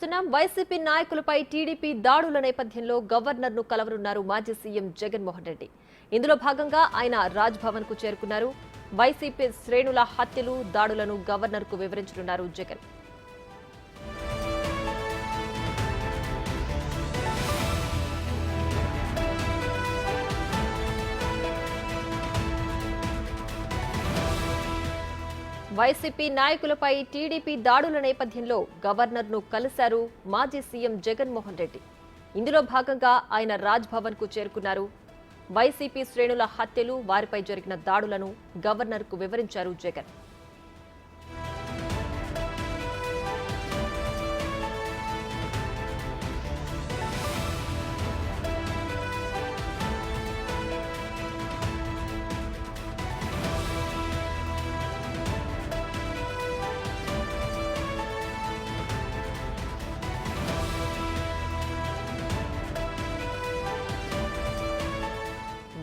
చూస్తున్నాం. వైసీపీ నాయకులపై టీడీపీ దాడుల నేపథ్యంలో గవర్నర్ను కలవనున్నారు మాజీ సీఎం జగన్మోహన్ రెడ్డి. ఇందులో భాగంగా ఆయన రాజ్ భవన్ కు చేరుకున్నారు. వైసీపీ శ్రేణుల హత్యలు, దాడులను గవర్నర్కు వివరించనున్నారు జగన్. వైసీపీ నాయకులపై టీడీపీ దాడుల నేపథ్యంలో గవర్నర్ను కలిశారు మాజీ సీఎం జగన్మోహన్ రెడ్డి. ఇందులో భాగంగా ఆయన రాజ్ భవన్ కు చేరుకున్నారు. వైసీపీ శ్రేణుల హత్యలు, వారిపై జరిగిన దాడులను గవర్నర్కు వివరించారు జగన్.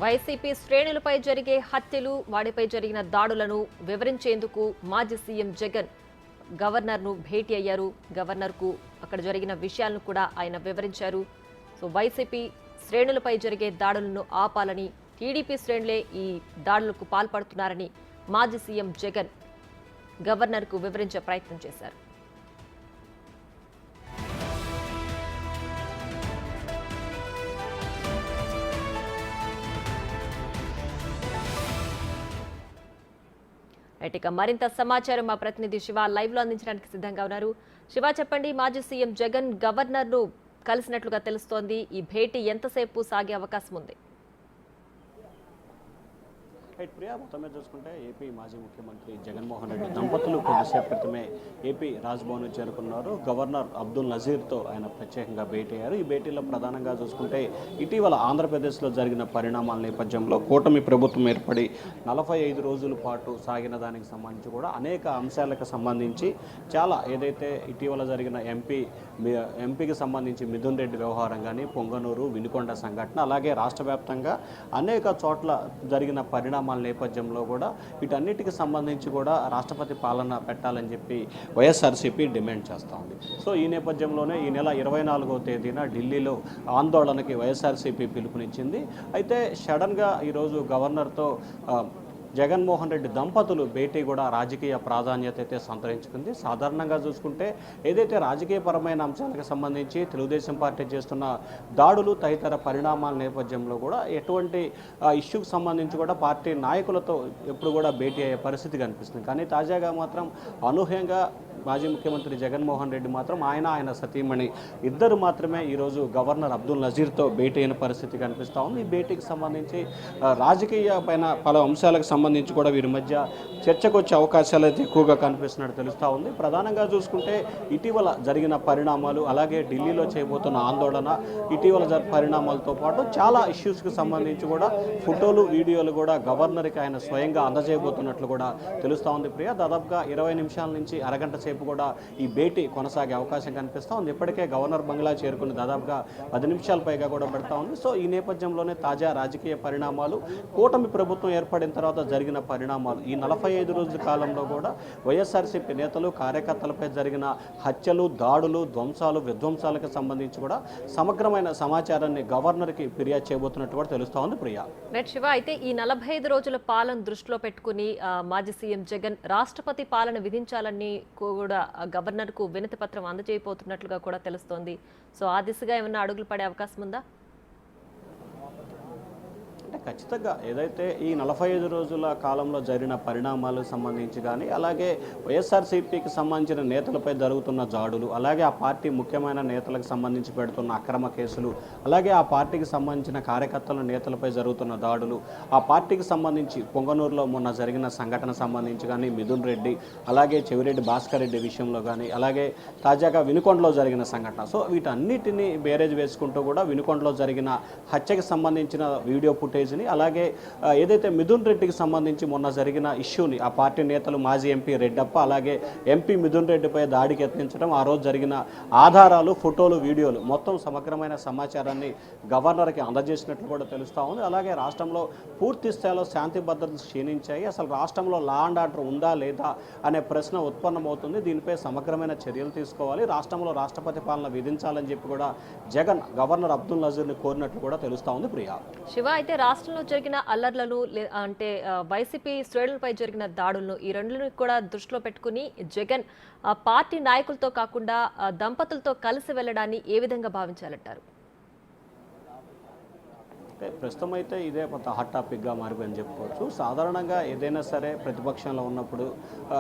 వైసీపీ శ్రేణులపై జరిగే హత్యలు, వాటిపై జరిగిన దాడులను వివరించేందుకు మాజీ సీఎం జగన్ గవర్నర్ను భేటీ అయ్యారు. గవర్నర్కు అక్కడ జరిగిన విషయాలను కూడా ఆయన వివరించారు. వైసీపీ శ్రేణులపై జరిగే దాడులను ఆపాలని, టీడీపీ శ్రేణులే ఈ దాడులకు పాల్పడుతున్నారని మాజీ సీఎం జగన్ గవర్నర్కు వివరించే ప్రయత్నం చేశారు. ఇక మరింత సమాచారం మా ప్రతినిధి శివ లైవ్ లో అందించడానికి సిద్ధంగా ఉన్నారు. శివ, చెప్పండి, మాజీ సీఎం జగన్ గవర్నర్ ను కలిసినట్లుగా తెలుస్తోంది. ఈ భేటీ ఎంతసేపు సాగే అవకాశం ఉంది? ప్రియా, మొత్తం మీద చూసుకుంటే ఏపీ మాజీ ముఖ్యమంత్రి జగన్మోహన్ రెడ్డి దంపతులు కొద్దిసేపు క్రితమే ఏపీ రాజ్భవన్ చేరుకున్నారు. గవర్నర్ అబ్దుల్ నజీర్తో ఆయన ప్రత్యేకంగా భేటీ అయ్యారు. ఈ భేటీలో ప్రధానంగా చూసుకుంటే ఇటీవల ఆంధ్రప్రదేశ్లో జరిగిన పరిణామాల నేపథ్యంలో కూటమి ప్రభుత్వం ఏర్పడి 45 రోజుల పాటు సాగిన దానికి సంబంధించి కూడా అనేక అంశాలకు సంబంధించి చాలా ఏదైతే ఇటీవల జరిగిన ఎంపీకి సంబంధించి మిథున్ రెడ్డి వ్యవహారం కానీ, పొంగనూరు, వినుకొండ సంఘటన, అలాగే రాష్ట్ర వ్యాప్తంగా అనేక చోట్ల జరిగిన పరిణామాల నేపథ్యంలో కూడా వీటన్నిటికి సంబంధించి కూడా రాష్ట్రపతి పాలన పెట్టాలని చెప్పి వైఎస్ఆర్సీపీ డిమాండ్ చేస్తూ ఉంది. సో ఈ నేపథ్యంలోనే ఈ నెల 24వ తేదీన ఢిల్లీలో ఆందోళనకి వైఎస్ఆర్సీపీ పిలుపునిచ్చింది. అయితే సడన్గా ఈరోజు గవర్నర్తో జగన్మోహన్ రెడ్డి దంపతులు భేటీ కూడా రాజకీయ ప్రాధాన్యత అయితే సంతరించుకుంది. సాధారణంగా చూసుకుంటే ఏదైతే రాజకీయపరమైన అంశాలకు సంబంధించి తెలుగుదేశం పార్టీ చేస్తున్న దాడులు, తదితర పరిణామాల నేపథ్యంలో కూడా ఎటువంటి ఇష్యూకి సంబంధించి కూడా పార్టీ నాయకులతో ఎప్పుడు కూడా భేటీ అయ్యే పరిస్థితి కనిపిస్తుంది. కానీ తాజాగా మాత్రం అనూహ్యంగా మాజీ ముఖ్యమంత్రి జగన్మోహన్ రెడ్డి మాత్రం ఆయన సతీమణి ఇద్దరు మాత్రమే ఈరోజు గవర్నర్ అబ్దుల్ నజీర్తో భేటీ అయిన పరిస్థితి కనిపిస్తూ ఉంది. ఈ భేటీకి సంబంధించి రాజకీయ పైన పలు అంశాలకు సంబంధించి కూడా వీరి మధ్య చర్చకు వచ్చే అవకాశాలు అయితే ఎక్కువగా కనిపిస్తున్నట్టు తెలుస్తూ ఉంది. ప్రధానంగా చూసుకుంటే ఇటీవల జరిగిన పరిణామాలు, అలాగే ఢిల్లీలో చేయబోతున్న ఆందోళన, ఇటీవల పరిణామాలతో పాటు చాలా ఇష్యూస్కి సంబంధించి కూడా ఫోటోలు, వీడియోలు కూడా గవర్నర్కి ఆయన స్వయంగా అందజేయబోతున్నట్లు కూడా తెలుస్తూ ఉంది. ప్రియా, దాదాపుగా 20 నిమిషాల నుంచి అరగంట సేపు కూడా ఈ భేటీ కొనసాగే అవకాశం కనిపిస్తూ ఉంది. ఇప్పటికే గవర్నర్ బంగ్లా చేరుకుని దాదాపుగా 10 నిమిషాల పైగా కూడా పడతా ఉంది. సో ఈ నేపథ్యంలోనే తాజా రాజకీయ పరిణామాలు, కూటమి ప్రభుత్వం ఏర్పడిన తర్వాత జరిగిన పరిణామాలు, ఈ 45 రోజుల కాలంలో కూడా వైఎస్ఆర్సీపీ నేతలు, కార్యకర్తలపై జరిగిన హత్యలు, దాడులు, విధ్వంసాలకు సంబంధించి కూడా సమగ్రమైన సమాచారాన్ని గవర్నర్కి ఫిర్యాదు చేయబోతున్నట్టు కూడా తెలుస్తూ ఉంది. ప్రియా, శివ, అయితే ఈ 45 రోజుల పాలన దృష్టిలో పెట్టుకుని మాజీ సీఎం జగన్ రాష్ట్రపతి పాలన విధించాలని కూడా గవర్నర్ కు వినతి పత్రం అందజేయబోతున్నట్లుగా కూడా తెలుస్తోంది. సో ఆ దిశగా ఏమన్నా అడుగులు పడే అవకాశం ఉందా? ఖచ్చితంగా ఏదైతే ఈ 45 రోజుల కాలంలో జరిగిన పరిణామాలకు సంబంధించి కానీ, అలాగే వైఎస్ఆర్సీపీకి సంబంధించిన నేతలపై జరుగుతున్న దాడులు, అలాగే ఆ పార్టీ ముఖ్యమైన నేతలకు సంబంధించి పెడుతున్న అక్రమ కేసులు, అలాగే ఆ పార్టీకి సంబంధించిన కార్యకర్తల నేతలపై జరుగుతున్న దాడులు, ఆ పార్టీకి సంబంధించి పొంగనూరులో మొన్న జరిగిన సంఘటన సంబంధించి కానీ, మిథున్ రెడ్డి, అలాగే చెవిరెడ్డి భాస్కర్ రెడ్డి విషయంలో కానీ, అలాగే తాజాగా వినుకొండలో జరిగిన సంఘటన, సో వీటన్నిటిని బేరేజ్ వేసుకుంటూ కూడా వినుకొండలో జరిగిన హత్యకి సంబంధించిన వీడియో ఫుటేజ్ ఫుటేజ్ని, అలాగే ఏదైతే మిథున్ రెడ్డికి సంబంధించి మొన్న జరిగిన ఇష్యూని ఆ పార్టీ నేతలు మాజీ ఎంపీ రెడ్డప్ప అలాగే ఎంపీ మిథున్ రెడ్డిపై దాడికి యత్నించడం, ఆ రోజు జరిగిన ఆధారాలు, ఫోటోలు, వీడియోలు మొత్తం సమగ్రమైన సమాచారాన్ని గవర్నర్కి అందజేసినట్లు కూడా తెలుస్తూ ఉంది. అలాగే రాష్ట్రంలో పూర్తి స్థాయిలో శాంతి భద్రతలు క్షీణించాయి, అసలు రాష్ట్రంలో లా అండ్ ఆర్డర్ ఉందా లేదా అనే ప్రశ్న ఉత్పన్నమవుతుంది. దీనిపై సమగ్రమైన చర్యలు తీసుకోవాలి, రాష్ట్రంలో రాష్ట్రపతి పాలన విధించాలని చెప్పి కూడా జగన్ గవర్నర్ అబ్దుల్ నజీర్ని కోరినట్లు కూడా తెలుస్తూ ఉంది. ప్రియా శివ, అయితే రాష్ట్రంలో జరిగిన అల్లర్లను అంటే వైసీపీ శ్రేణులపై జరిగిన దాడులను ఈ రెండును కూడా దృష్టిలో పెట్టుకుని జగన్ పార్టీ నాయకులతో కాకుండా దంపతులతో కలిసి వెళ్లడాన్ని ఏ విధంగా భావించాలంటారు? ప్రస్తుతం అయితే ఇదే కొంత హాట్ టాపిక్గా మారిపోయిందని చెప్పుకోవచ్చు. సాధారణంగా ఏదైనా సరే ప్రతిపక్షంలో ఉన్నప్పుడు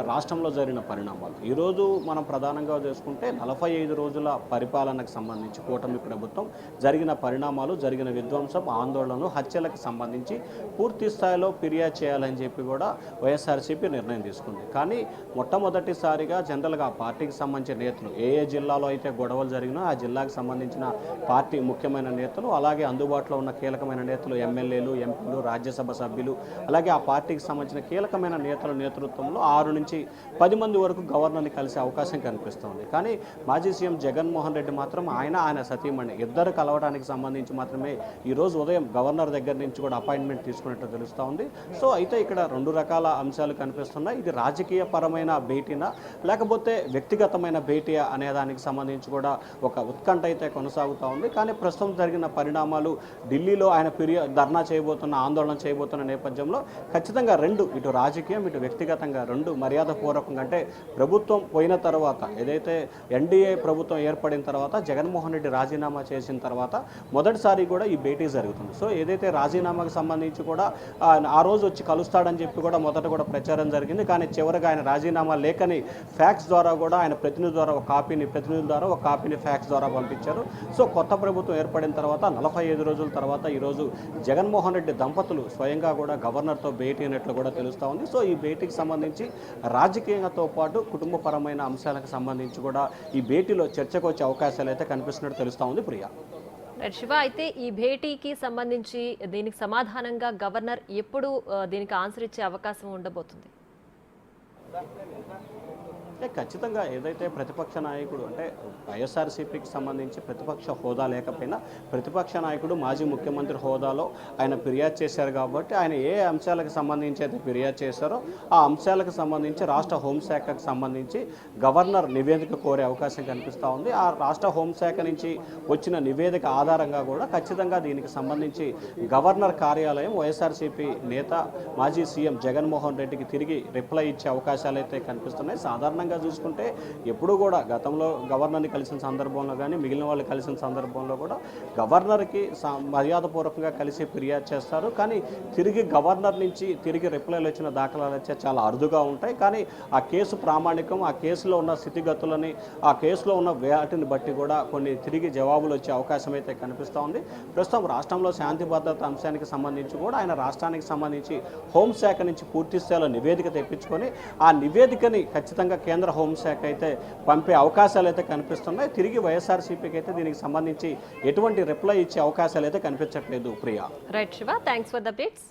రాష్ట్రంలో జరిగిన పరిణామాలు ఈరోజు మనం ప్రధానంగా చేసుకుంటే 45 రోజుల పరిపాలనకు సంబంధించి కూటమి ప్రభుత్వం జరిగిన పరిణామాలు, జరిగిన విధ్వంసం, ఆందోళనలు, హత్యలకు సంబంధించి పూర్తి స్థాయిలో ఫిర్యాదు చేయాలని చెప్పి కూడా వైఎస్ఆర్సీపీ నిర్ణయం తీసుకుంది. కానీ మొట్టమొదటిసారిగా జనరల్గా ఆ పార్టీకి సంబంధించిన నేతలు ఏ జిల్లాలో అయితే గొడవలు జరిగినా ఆ జిల్లాకు సంబంధించిన పార్టీ ముఖ్యమైన నేతలు, అలాగే అందుబాటులో ఉన్న కీలకమైన నేతలు, ఎమ్మెల్యేలు, ఎంపీలు, రాజ్యసభ సభ్యులు, అలాగే ఆ పార్టీకి సంబంధించిన కీలకమైన నేతల నేతృత్వంలో 6 నుంచి 10 మంది వరకు గవర్నర్ని కలిసే అవకాశం కనిపిస్తోంది. కానీ మాజీ సీఎం జగన్మోహన్ రెడ్డి మాత్రం ఆయన సతీమణి ఇద్దరు కలవడానికి సంబంధించి మాత్రమే ఈరోజు ఉదయం గవర్నర్ దగ్గర నుంచి కూడా అపాయింట్మెంట్ తీసుకున్నట్టు తెలుస్తూ ఉంది. సో అయితే ఇక్కడ 2 రకాల అంశాలు కనిపిస్తున్నాయి. ఇది రాజకీయ పరమైన భేటీనా లేకపోతే వ్యక్తిగతమైన భేటీయా అనే దానికి సంబంధించి కూడా ఒక ఉత్కంఠ అయితే కొనసాగుతూ ఉంది. కానీ ప్రస్తుతం జరిగిన పరిణామాలు, ఢిల్లీలో ఆయన ధర్నా చేయబోతున్న, ఆందోళన చేయబోతున్న నేపథ్యంలో ఖచ్చితంగా ఇటు రాజకీయం ఇటు వ్యక్తిగతంగా మర్యాదపూర్వకంగా, అంటే ప్రభుత్వం పోయిన తర్వాత ఏదైతే ఎన్డీఏ ప్రభుత్వం ఏర్పడిన తర్వాత జగన్మోహన్ రెడ్డి రాజీనామా చేసిన తర్వాత మొదటిసారి కూడా ఈ భేటీ జరుగుతుంది. సో ఏదైతే రాజీనామాకు సంబంధించి కూడా ఆ రోజు వచ్చి కలుస్తాడని చెప్పి కూడా మొదట కూడా ప్రచారం జరిగింది. కానీ చివరిగా ఆయన రాజీనామా లేఖని ఫ్యాక్స్ ద్వారా కూడా ఆయన ప్రతినిధుల ద్వారా ఒక కాపీని ఫ్యాక్స్ ద్వారా పంపించారు. సో కొత్త ప్రభుత్వం ఏర్పడిన తర్వాత 45 రోజుల తర్వాత ఈరోజు జగన్మోహన్ రెడ్డి దంపతులు స్వయంగా కూడా గవర్నర్తో భేటీ అయినట్లు కూడా తెలుస్తూ ఉంది. సో ఈ భేటీకి సంబంధించి రాజకీయంతో పాటు కుటుంబపరమైన అంశాలకు సంబంధించి కూడా ఈ భేటీలో చర్చకు వచ్చే అవకాశాలు అయితే కనిపిస్తున్నట్టు తెలుస్తూ ఉంది. ప్రియా శివ, అయితే ఈ భేటీకి సంబంధించి దీనికి సమాధానంగా గవర్నర్ ఎప్పుడు దీనికి ఆన్సర్ ఇచ్చే అవకాశం ఉండబోతుంది? ఖచ్చితంగా ఏదైతే ప్రతిపక్ష నాయకుడు, అంటే వైఎస్ఆర్సీపీకి సంబంధించి ప్రతిపక్ష హోదా లేకపోయినా ప్రతిపక్ష నాయకుడు మాజీ ముఖ్యమంత్రి హోదాలో ఆయన ఫిర్యాదు చేశారు కాబట్టి ఆయన ఏ అంశాలకు సంబంధించి అయితే ఫిర్యాదు చేశారో ఆ అంశాలకు సంబంధించి రాష్ట్ర హోంశాఖకు సంబంధించి గవర్నర్ నివేదిక కోరే అవకాశం కనిపిస్తూ ఉంది. ఆ రాష్ట్ర హోంశాఖ నుంచి వచ్చిన నివేదిక ఆధారంగా కూడా ఖచ్చితంగా దీనికి సంబంధించి గవర్నర్ కార్యాలయం వైఎస్ఆర్సీపీ నేత మాజీ సీఎం జగన్మోహన్ రెడ్డికి తిరిగి రిప్లై ఇచ్చే అవకాశాలు అయితే కనిపిస్తున్నాయి. సాధారణంగా చూసుకుంటే ఎప్పుడు కూడా గతంలో గవర్నర్ని కలిసిన సందర్భంలో కానీ మిగిలిన వాళ్ళు కలిసిన సందర్భంలో కూడా గవర్నర్కి మర్యాదపూర్వకంగా కలిసి ఫిర్యాదు చేస్తారు. కానీ తిరిగి గవర్నర్ నుంచి తిరిగి రిప్లైలు వచ్చిన దాఖలాలు అయితే చాలా అరుదుగా ఉంటాయి. కానీ ఆ కేసు ప్రామాణికం, ఆ కేసులో ఉన్న స్థితిగతులని, ఆ కేసులో ఉన్న వాటిని బట్టి కూడా కొన్ని తిరిగి జవాబులు వచ్చే అవకాశం అయితే కనిపిస్తూ ఉంది. ప్రస్తుతం రాష్ట్రంలో శాంతి భద్రత అంశానికి సంబంధించి కూడా ఆయన రాష్ట్రానికి సంబంధించి హోంశాఖ నుంచి పూర్తి స్థాయిలో నివేదిక తెప్పించుకొని ఆ నివేదికని ఖచ్చితంగా కేంద్ర హోంశాఖ అయితే పంపే అవకాశాలు అయితే కనిపిస్తున్నాయి. తిరిగి వైఎస్ఆర్సీపీకి అయితే దీనికి సంబంధించి ఎటువంటి రిప్లై ఇచ్చే అవకాశాలు అయితే కనిపించట్లేదు. Priya right Shiva, thanks for the updates.